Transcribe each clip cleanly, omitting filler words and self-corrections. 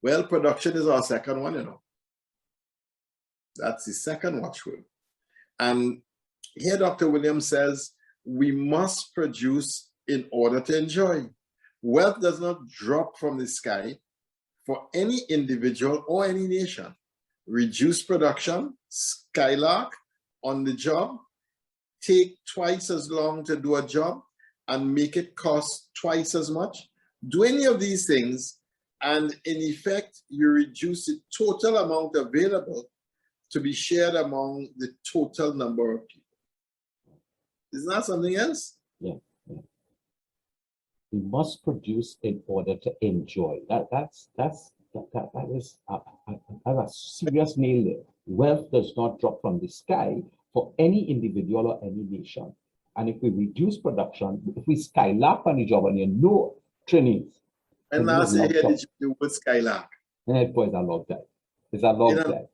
Well, production is our second one, you know. That's the second watchword. And here Dr. Williams says, we must produce in order to enjoy. Wealth does not drop from the sky for any individual or any nation. Reduce production, skylark on the job, take twice as long to do a job, and make it cost twice as much. Do any of these things, and in effect, you reduce the total amount available to be shared among the total number of people. Isn't that something else? Yeah. We must produce in order to enjoy. That is a serious nail there. Wealth does not drop from the sky for any individual or any nation. And if we reduce production, if we skylark on the job and you know trainees. And last year, did you do with skylark? It was a long time. It's a long time.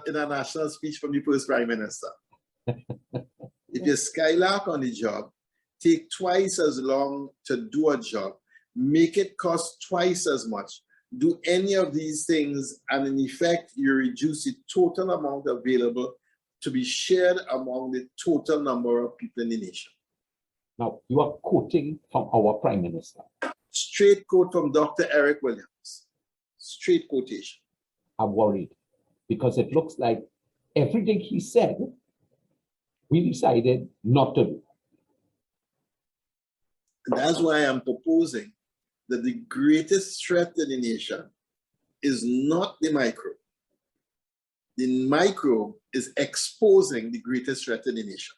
In a national speech from the first Prime Minister. If you skylark on the job, take twice as long to do a job, make it cost twice as much, do any of these things, and in effect, you reduce the total amount available to be shared among the total number of people in the nation. Now, you are quoting from our Prime Minister. Straight quote from Dr. Eric Williams. Straight quotation. I'm worried because it looks like everything he said, we decided not to do. And that's why I'm proposing that the greatest threat to the nation is not the microbe. The microbe is exposing the greatest threat to the nation.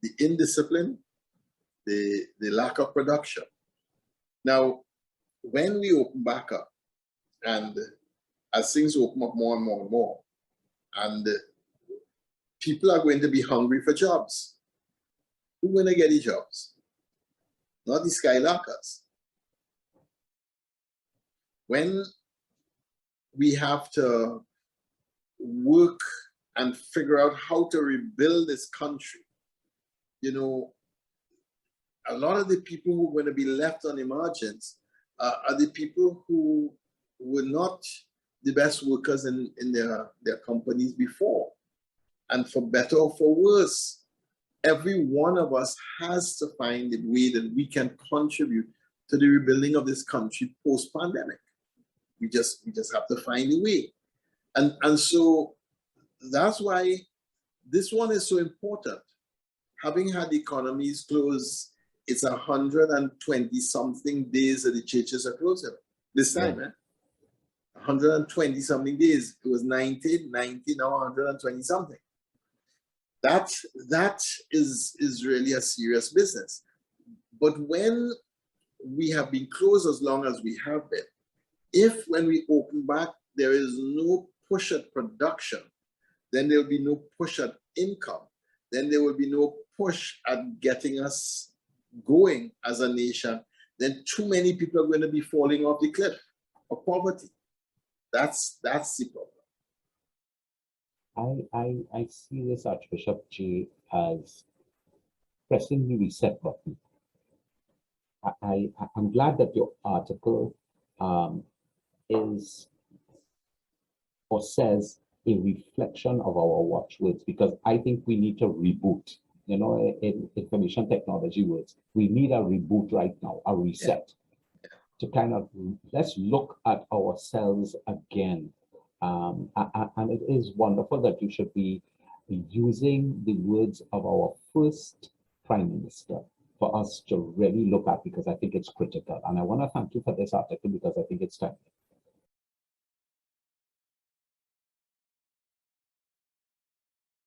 The indiscipline, the lack of production. Now, when we open back up, and as things open up more and more and more, and people are going to be hungry for jobs. Who's going to get the jobs? Not the skylarkers. When we have to work and figure out how to rebuild this country, you know, a lot of the people who are going to be left on the margins are the people who were not the best workers in their companies before. And for better or for worse, every one of us has to find a way that we can contribute to the rebuilding of this country post-pandemic. We just have to find a way. And so that's why this one is so important. Having had the economies closed, it's 120 something days that the churches are closed this time, yeah. 120 something days. It was 90, now 120 something. That is really a serious business. But when we have been closed as long as we have been, if when we open back, there is no push at production, then there will be no push at income, then there will be no push at getting us going as a nation, then too many people are going to be falling off the cliff of poverty. That's the problem. I see this, Archbishop J, as pressing the reset button. I'm glad that your article is or says a reflection of our watchwords, because I think we need to reboot. You know, in information technology words, we need a reboot right now, a reset. Yeah. To kind of, let's look at ourselves again. And it is wonderful that you should be using the words of our first Prime Minister for us to really look at, because I think it's critical. And I want to thank you for this article because I think it's time.